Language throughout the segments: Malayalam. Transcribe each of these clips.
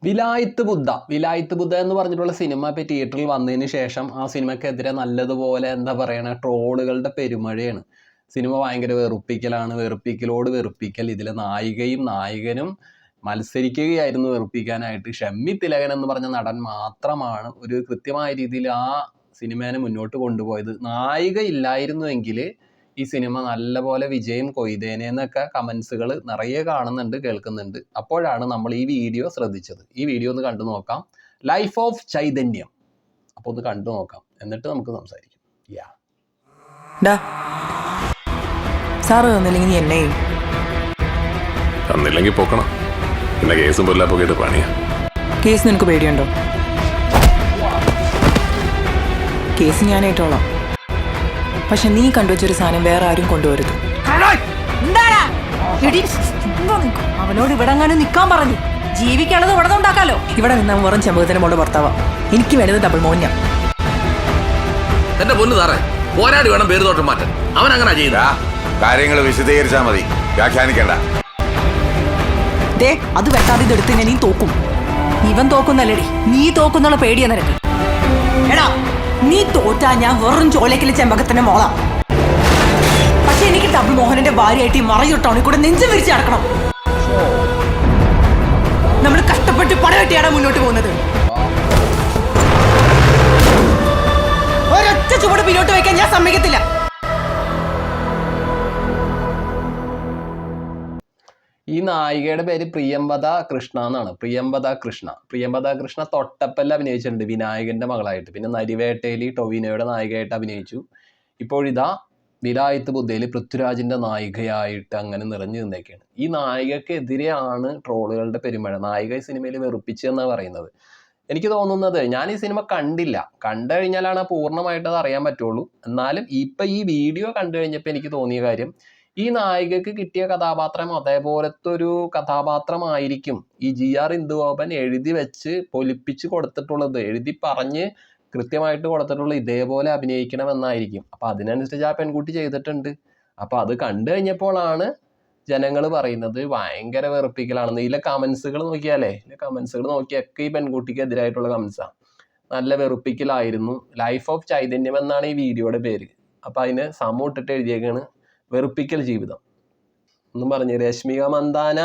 വിലായത്ത് ബുദ്ധ എന്ന് പറഞ്ഞിട്ടുള്ള സിനിമ ഇപ്പോൾ തിയേറ്ററിൽ വന്നതിന് ശേഷം ആ സിനിമയ്ക്കെതിരെ നല്ലതുപോലെ എന്താ പറയണ ട്രോളുകളുടെ പെരുമഴയാണ്. സിനിമ ഭയങ്കര വെറുപ്പിക്കലാണ്, വെറുപ്പിക്കലോട് വെറുപ്പിക്കൽ. ഇതിലെ നായികയും നായകനും മത്സരിക്കുകയായിരുന്നു വെറുപ്പിക്കാനായിട്ട്. ഷമ്മി തിലകൻ എന്ന് പറഞ്ഞ നടൻ മാത്രമാണ് ഒരു കൃത്യമായ രീതിയിൽ ആ സിനിമേനെ മുന്നോട്ട് കൊണ്ടുപോയത്. നായിക ഇല്ലായിരുന്നുവെങ്കിൽ ഈ സിനിമ നല്ലപോലെ വിജയം കൊയ്തേനെന്നൊക്കെ കമൻസുകൾ നിറയെ കാണുന്നുണ്ട്, കേൾക്കുന്നുണ്ട്. അപ്പോഴാണ് നമ്മൾ ഈ വീഡിയോ ശ്രദ്ധിച്ചത്. ഈ വീഡിയോ ഒന്ന് കണ്ടു നോക്കാം. ലൈഫ് ഓഫ് ചൈതന്യം. അപ്പോൾ ഒന്ന് കണ്ടു നോക്കാം, എന്നിട്ട് നമുക്ക് സംസാരിക്കാം. സാറ് തന്നില്ലെങ്കിൽ നീ എന്നെ തന്നില്ലെങ്കിൽ പോക്കണം. പിന്നെ കേസും പോയിട്ട് പണിയാ. കേസ് നിനക്ക് പേടിയുണ്ടോ? കേസ് ഞാനായിട്ടോളാം. പക്ഷെ നീ കണ്ടുവച്ചൊരു സാധനം വേറെ ആരും കൊണ്ടുവരുത്. അവനോട് ഇവിടെ അങ്ങനെ നിക്കാൻ പറഞ്ഞു. ജീവിക്കാനുള്ളത് ഇവിടെ ഉണ്ടാക്കാലോ. ഇവിടെ നിന്ന വെറും ചെമ്പകത്തിന് മോള് ഭർത്താവാ. എനിക്ക് വേണ്ടത് ഡബിൾ മോഞ്ഞ. എന്റെ പൊന്നു സാറേ, പോരാടി വേണം പേര് തോട്ടം മാറ്റാൻ. അവൻ അങ്ങനെ ചെയ്ത കാര്യങ്ങൾ വിശദീകരിച്ചാൽ മതി, വ്യാഖ്യാനിക്കണ്ട. അത് വെട്ടാതെ ഇതെടുത്ത് നീ തോക്കും. ഇവൻ തോക്കുന്നല്ലടി, നീ തോക്കുന്നുള്ള പേടിയാ നിനക്ക്. എടാ, നീ തോറ്റാ ഞാൻ വെറും ചോലക്കിലെ ചെമ്പകത്തിന്റെ മോളാ. പക്ഷെ എനിക്ക് ഡബിൾ മോഹനന്റെ ഭാര്യയായിട്ട് ഈ മറയൊട്ടോണി കൂടെ നെഞ്ചും വിരിച്ച് നടക്കണം. നമ്മൾ കഷ്ടപ്പെട്ട് പടവെട്ടിയാണ് മുന്നോട്ട് പോകുന്നത്. ഒരൊറ്റ ചുവട് പിന്നോട്ട് വയ്ക്കാൻ ഞാൻ സമ്മതിക്കത്തില്ല. ഈ നായികയുടെ പേര് പ്രിയംവദ കൃഷ്ണ എന്നാണ്. പ്രിയംവദ കൃഷ്ണ തൊട്ടപ്പല്ല അഭിനയിച്ചിട്ടുണ്ട് വിനായകന്റെ മകളായിട്ട്. പിന്നെ നരിവേട്ടയിൽ ടൊവിനോയുടെ നായികയായിട്ട് അഭിനയിച്ചു. ഇപ്പോഴിതാ വിലായത്ത് ബുദ്ധയിൽ പൃഥ്വിരാജിന്റെ നായികയായിട്ട് അങ്ങനെ നിറഞ്ഞു നിന്നേക്കാണ്. ഈ നായികക്കെതിരെയാണ് ട്രോളുകളുടെ പെരുമഴ. നായിക ഈ സിനിമയിൽ വെറുപ്പിച്ചെന്നാണ് പറയുന്നത്. എനിക്ക് തോന്നുന്നത്, ഞാൻ ഈ സിനിമ കണ്ടില്ല, കണ്ടു കഴിഞ്ഞാലാണ് പൂർണ്ണമായിട്ട് അത് അറിയാൻ പറ്റുള്ളൂ. എന്നാലും ഇപ്പം ഈ വീഡിയോ കണ്ടു കഴിഞ്ഞപ്പോൾ എനിക്ക് തോന്നിയ കാര്യം, ഈ നായികക്ക് കിട്ടിയ കഥാപാത്രം അതേപോലത്തെ ഒരു കഥാപാത്രമായിരിക്കും ഈ GR ഇന്ദുഗോപൻ എഴുതി വെച്ച് പൊലിപ്പിച്ച് കൊടുത്തിട്ടുള്ളത്. എഴുതി പറഞ്ഞ് കൃത്യമായിട്ട് കൊടുത്തിട്ടുള്ളത് ഇതേപോലെ അഭിനയിക്കണമെന്നായിരിക്കും. അപ്പം അതിനനുസരിച്ച് ആ പെൺകുട്ടി ചെയ്തിട്ടുണ്ട്. അപ്പം അത് കണ്ടു കഴിഞ്ഞപ്പോഴാണ് ജനങ്ങൾ പറയുന്നത് ഭയങ്കര വെറുപ്പിക്കലാണെന്ന്. ഇതിലെ കമൻസുകൾ നോക്കിയൊക്കെ ഈ പെൺകുട്ടിക്ക് എതിരായിട്ടുള്ള കമൻസാണ്. നല്ല വെറുപ്പിക്കലായിരുന്നു. ലൈഫ് ഓഫ് ചൈതന്യം എന്നാണ് ഈ വീഡിയോയുടെ പേര്. അപ്പം അതിന് സമം ഇട്ടിട്ട് എഴുതിയേക്കാണ് വെറുപ്പിക്കൽ ജീവിതം എന്നും പറഞ്ഞ്. രശ്മിക മന്ദാന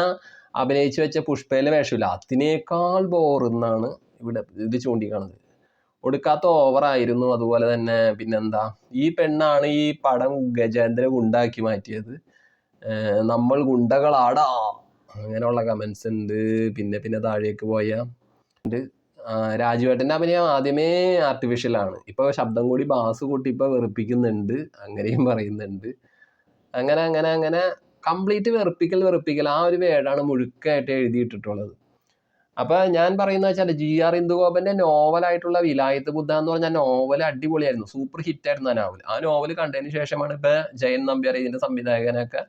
അഭിനയിച്ചു വെച്ച പുഷ്പയിലെ വേഷമില്ല, അതിനേക്കാൾ ബോറെന്നാണ് ഇവിടെ ഇത് ചൂണ്ടിക്കാണുന്നത്. ഒടുക്കാത്ത ഓവറായിരുന്നു. അതുപോലെ തന്നെ പിന്നെന്താ, ഈ പെണ്ണാണ് ഈ പടം ഗജേന്ദ്ര ഗുണ്ടാക്കി മാറ്റിയത്. നമ്മൾ ഗുണ്ടകളാടാ, അങ്ങനെയുള്ള കമൻസ് ഉണ്ട്. പിന്നെ താഴേക്ക് പോയ രാജുവേട്ടൻ്റെ അഭിനയം ആദ്യമേ ആർട്ടിഫിഷ്യലാണ്. ഇപ്പോൾ ശബ്ദം കൂടി ബാസ് കൂട്ടി ഇപ്പോൾ വെറുപ്പിക്കുന്നുണ്ട്, അങ്ങനെയും പറയുന്നുണ്ട്. അങ്ങനെ കംപ്ലീറ്റ് വെറുപ്പിക്കൽ ആ ഒരു വേർഡാണ് മുഴുക്കായിട്ട് എഴുതിയിട്ടിട്ടുള്ളത്. അപ്പം ഞാൻ പറയുന്നത് വെച്ചാൽ GR ഇന്ദുഗോപൻ്റെ നോവലായിട്ടുള്ള വിലായത്ത് ബുദ്ധ എന്ന് പറഞ്ഞാൽ നോവൽ അടിപൊളിയായിരുന്നു, സൂപ്പർ ഹിറ്റായിരുന്നു ആ നോവൽ. ആ നോവൽ കണ്ടതിന് ശേഷമാണ് ഇപ്പോൾ ജയൻ നമ്പ്യാർ ഇതിൻ്റെ സംവിധായകനൊക്കെ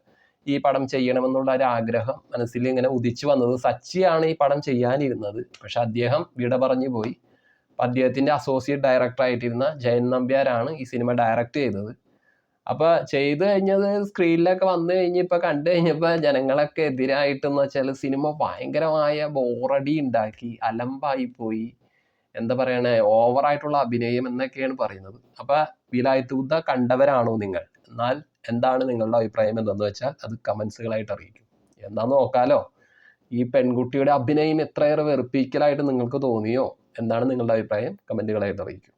ഈ പടം ചെയ്യണമെന്നുള്ള ഒരു ആഗ്രഹം മനസ്സിൽ ഇങ്ങനെ ഉദിച്ചു വന്നത്. സച്ചിയാണ് ഈ പടം ചെയ്യാനിരുന്നത്, പക്ഷെ അദ്ദേഹം വിട പറഞ്ഞു പോയി. അദ്ദേഹത്തിൻ്റെ അസോസിയേറ്റ് ഡയറക്ടറായിട്ടിരുന്ന ജയൻ നമ്പ്യാരാണ് ഈ സിനിമ ഡയറക്റ്റ് ചെയ്തത്. അപ്പോൾ ചെയ്ത് കഴിഞ്ഞത് സ്ക്രീനിലൊക്കെ വന്നു കഴിഞ്ഞപ്പോൾ കണ്ടു കഴിഞ്ഞപ്പോൾ ജനങ്ങളൊക്കെ എതിരായിട്ടെന്ന് വെച്ചാൽ സിനിമ ഭയങ്കരമായ ബോറടി ഉണ്ടാക്കി, അലമ്പായി പോയി, എന്താ പറയണേ, ഓവറായിട്ടുള്ള അഭിനയം എന്നൊക്കെയാണ് പറയുന്നത്. അപ്പോൾ വിലായത്ത് ബുദ്ധ കണ്ടവരാണോ നിങ്ങൾ? എന്നാൽ എന്താണ് നിങ്ങളുടെ അഭിപ്രായം എന്തെന്ന് വെച്ചാൽ അത് കമൻസുകളായിട്ട് അറിയിക്കും. എന്താണെന്ന് നോക്കാലോ. ഈ പെൺകുട്ടിയുടെ അഭിനയം എത്രയേറെ വെറുപ്പിക്കലായിട്ട് നിങ്ങൾക്ക് തോന്നിയോ? എന്താണ് നിങ്ങളുടെ അഭിപ്രായം? കമൻറ്റുകളായിട്ട് അറിയിക്കും.